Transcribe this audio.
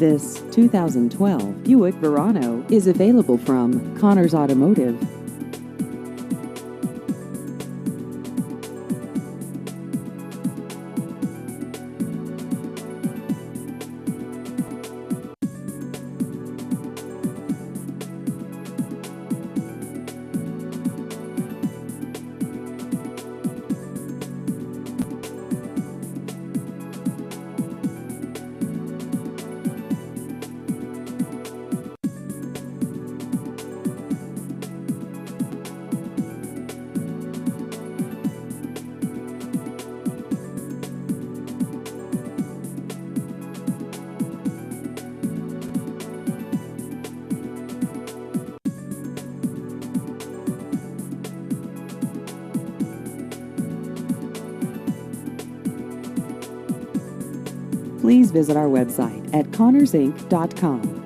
This 2012 Buick Verano is available from Connors Automotive. Please visit our website at connorsinc.com.